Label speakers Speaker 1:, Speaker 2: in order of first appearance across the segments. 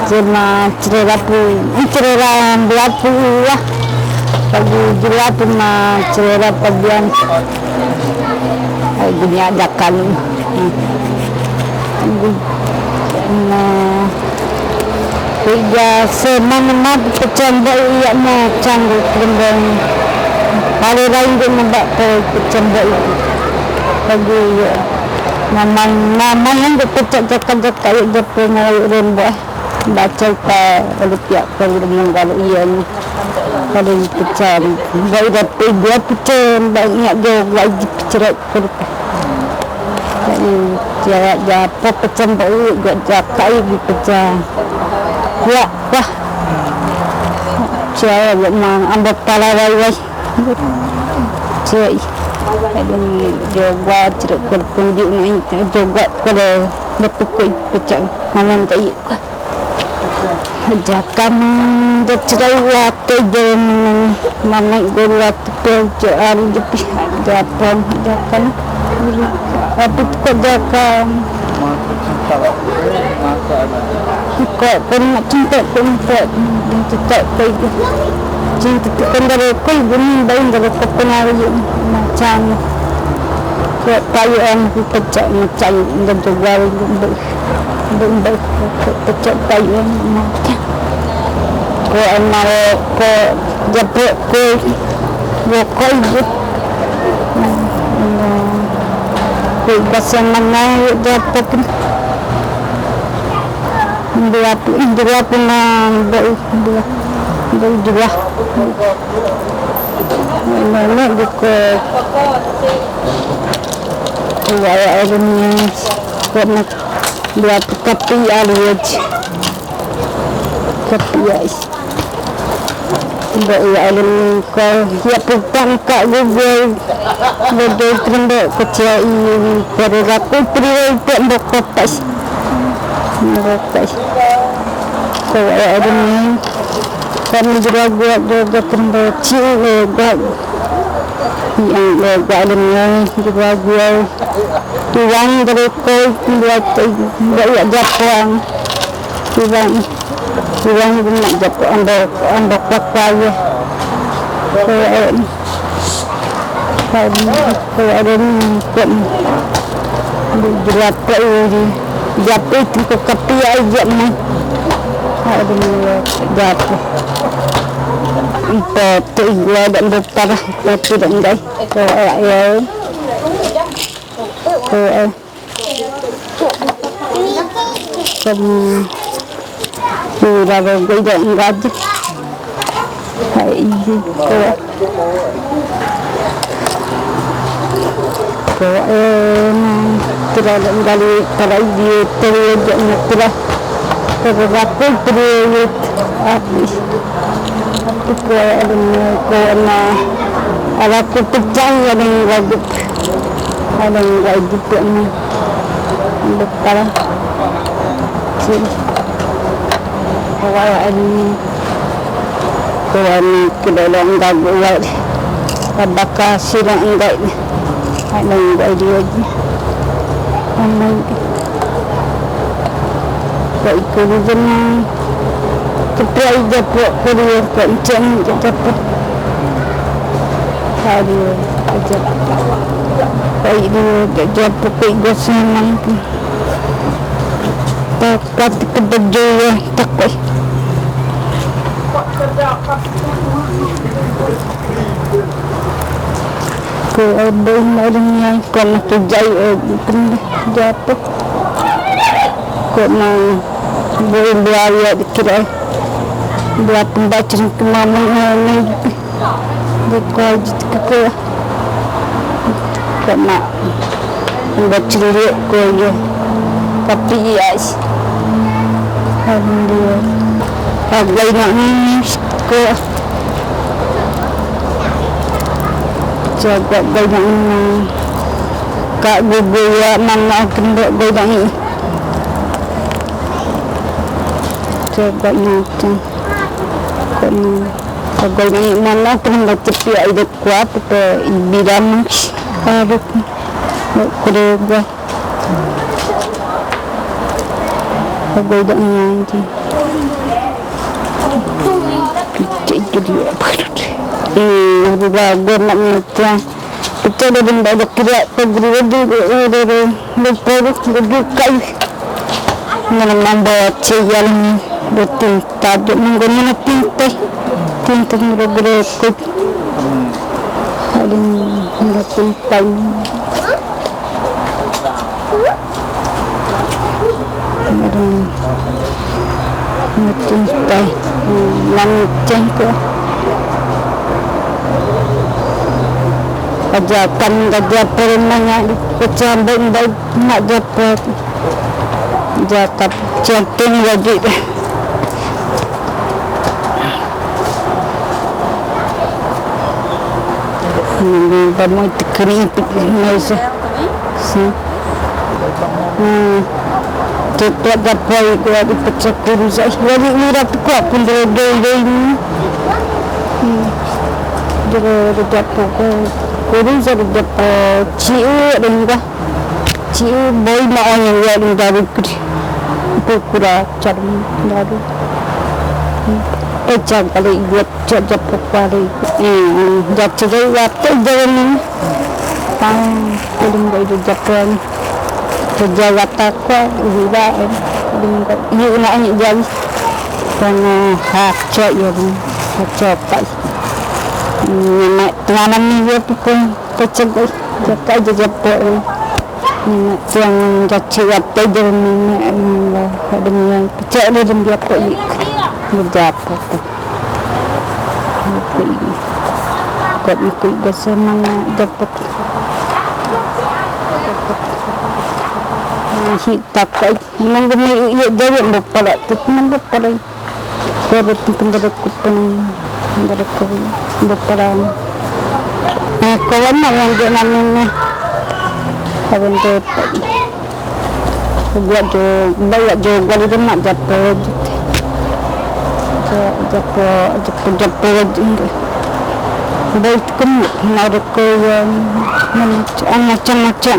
Speaker 1: Cuma cerita berapa lah. Pagi jelas cuma cerita bagian dunia dakan. Tiga semana kecambah ia macam kembang. Hari lain dia nampak kecambah itu. Pagi nama yang dipecah-cakap dia pernah rembah. Baca kalau pihak perundang kalau ia ni kalau pecah baik dapat dia pecah banyak dia lagi cerai kertas jadi dia apa pecah baik dia jakai pecah ya wah cerai memang ambil pala wai cerai dia buat cerai kertas dia buat kalau dapat pecah mana tak Jakan cerai waktu jam mana gula pekerjaan jepi japan jakan tapi kok jakan kok pernah cinta cinta kendara koi bunyi bain dari kepenaru macam kok payung pecah macam dan jual benda pecah payung macam ko amaro ko japo ko koi ko bahasa mana japo dia pun dia mana buku wala ini karena dia tapi alwaj tapi Mbak alim ko ya petang ka google bodoh kerenda kecil pada aku priway tak bokas ko alim kami juga buat kerenda kecil yang alimnya juga buat tuang dari koi buat buat Jepang tuang nak Jepang anda pakai ko alim kan berapa ini Jepang itu kopi aja mah alim Jepang Ipa tigla dan berparah tapi dan guys ko ay Murah beda enggak hai ko tidak kali para dia terjadi terus terlaku terus habis ko na ala ko pecah yang wajib ada wajib ni betul sih awal ini kawan kedua enggak buat abaka silang enggak ada enggak dia aman baik kemudian kepai dapat periuk kencang dapat hari aja baik dia dapat pegosan dapat kebejuan takoi ko ada orangnya kena kejai dapat kena boleh beraya dikira dua pembaca kemampuan ini dekat kita kena membaca lirik ko ya tapi yes alhamdulillah agak nak ko jaga banyak kak bubu ya mana kena banyak jaga macam kena agak mana kena cepi ada kuat ke biram ada kerja agak banyak dia. Juga nak kita dah kira pergi kayu menambah cial betul tadi menggunakan tinta bergerak ada tinta tinta lancang ke ajakan permainan kecambang baik nak dapat jakat cantik wajib vamos terkering mesa sim kita dapat gua dipecah kurus jadi murah kuat pun doi jadi dapat kurus jadi dapat ciu dan ciu boy mau yang dari kurang cari dari jangan kali buat jajak kali jajak waktu jalan tang belum ada jalan kerja takwa juga ini nak jadi karena hak cok ya cok nak tanam ni dia pun kecil jaga jajak yang jatuh apa jalan ada yang kecil dia dia apa berjapa kau ikut bersama dapat hitak mengenai ia jawab berpala tu berpala kau betul penduduk berpala kawan yang dia namanya kawan tu buat jo bawa jo gali rumah dapat baik kemuk nak yang macam-macam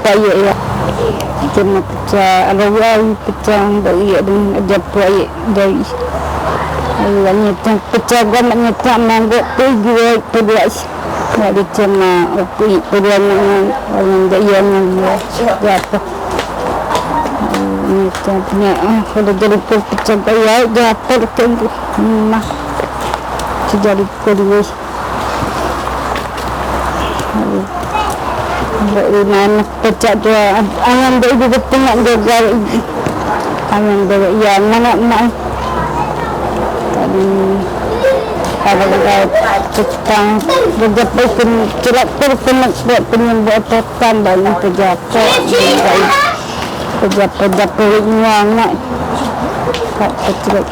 Speaker 1: kayu ya cuma pecah alawai pecah dari japai dari ayahnya pecah gamanya tak mangguk pergi pergi ada cuma pergi yang dia jatuh punya kalau jadi pecah gaya jatuh kan mah jadi kuliah mana pecah dia angan dia juga punya juga angan dia ya mana tadi kalau kita berjumpa pun cerak terpenuh buat tambah yang terjatuh pejabat anak kat cerak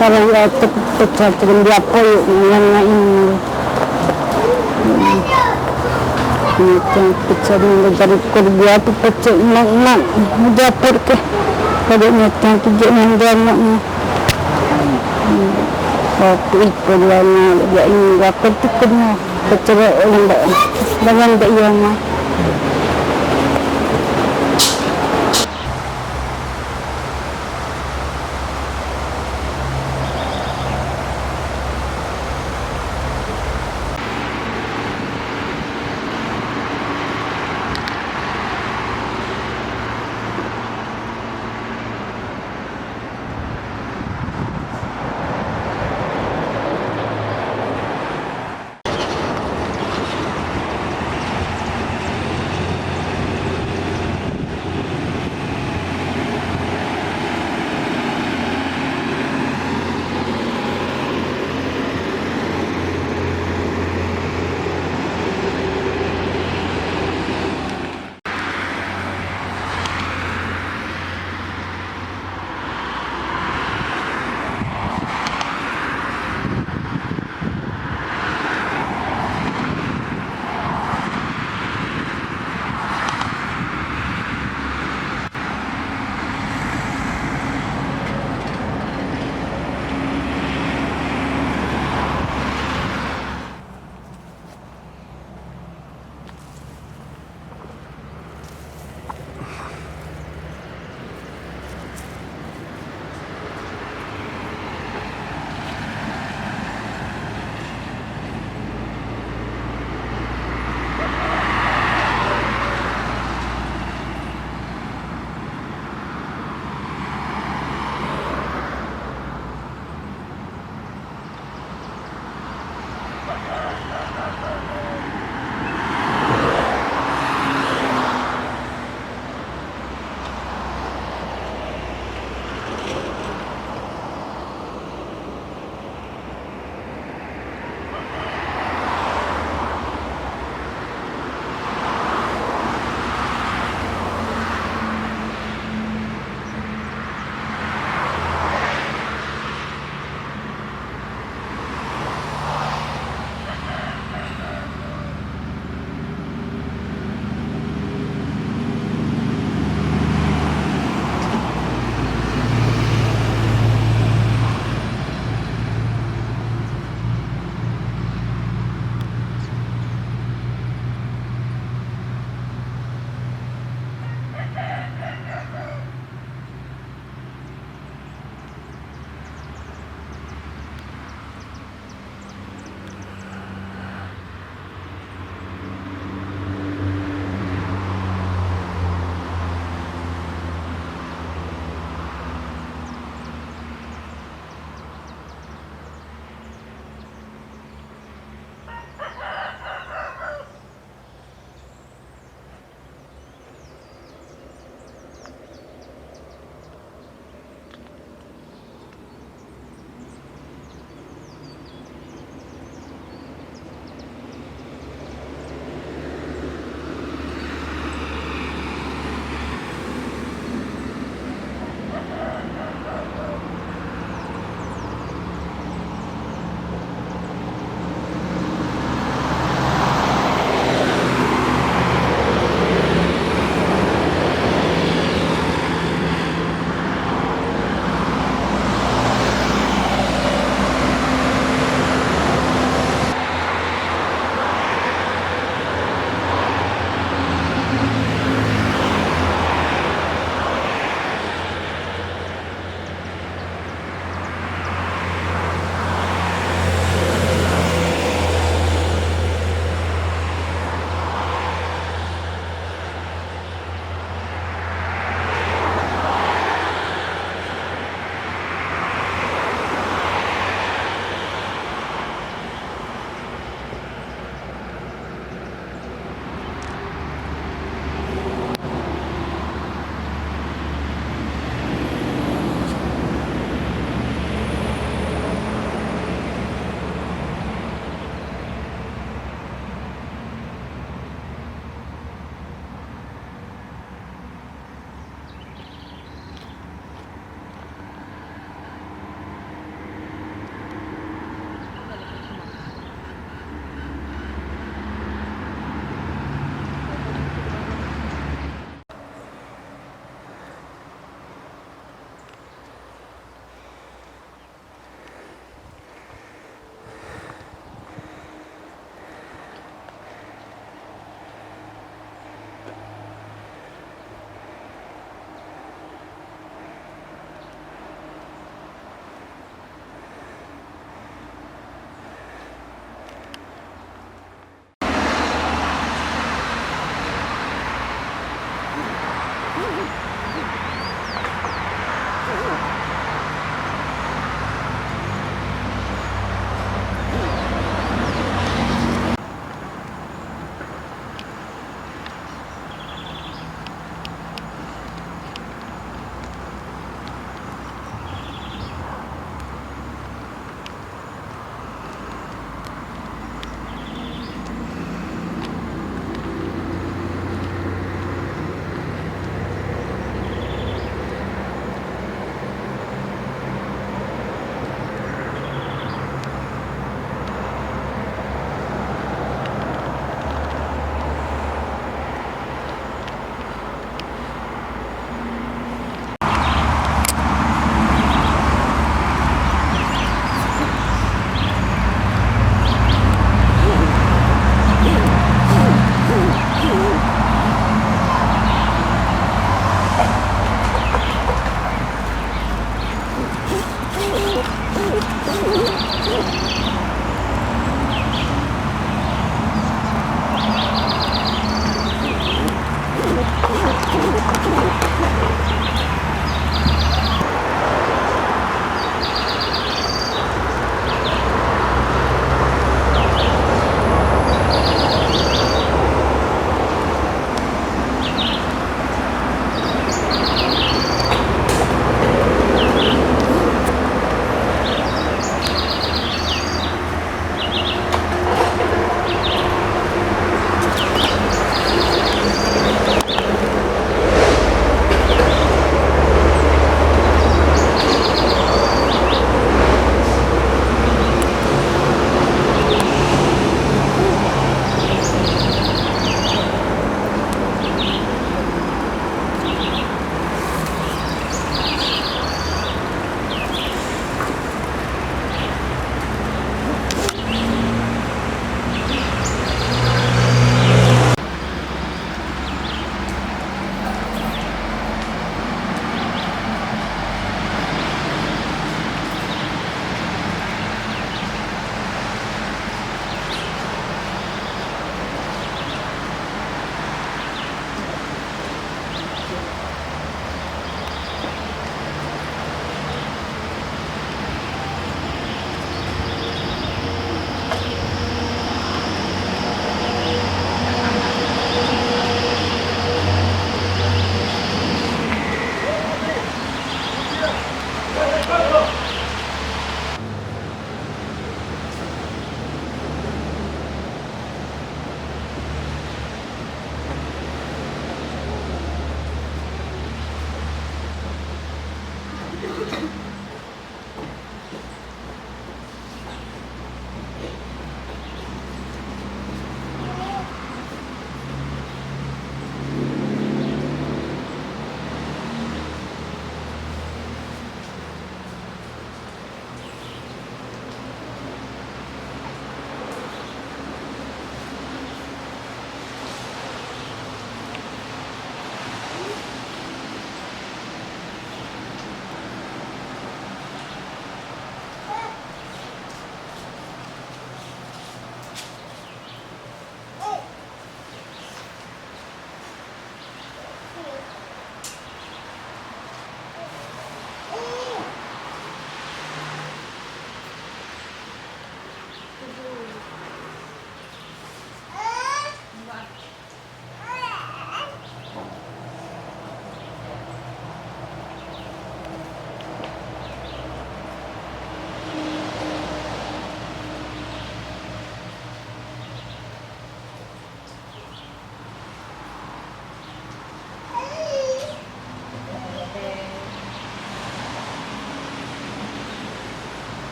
Speaker 1: kalau pecah dia apa yang ini pecah dari kerja tu pecah nak dapur ke kalau nyata kerja yang dia nak ikut lama dia ini dapur tu kena pecah dengan dia mah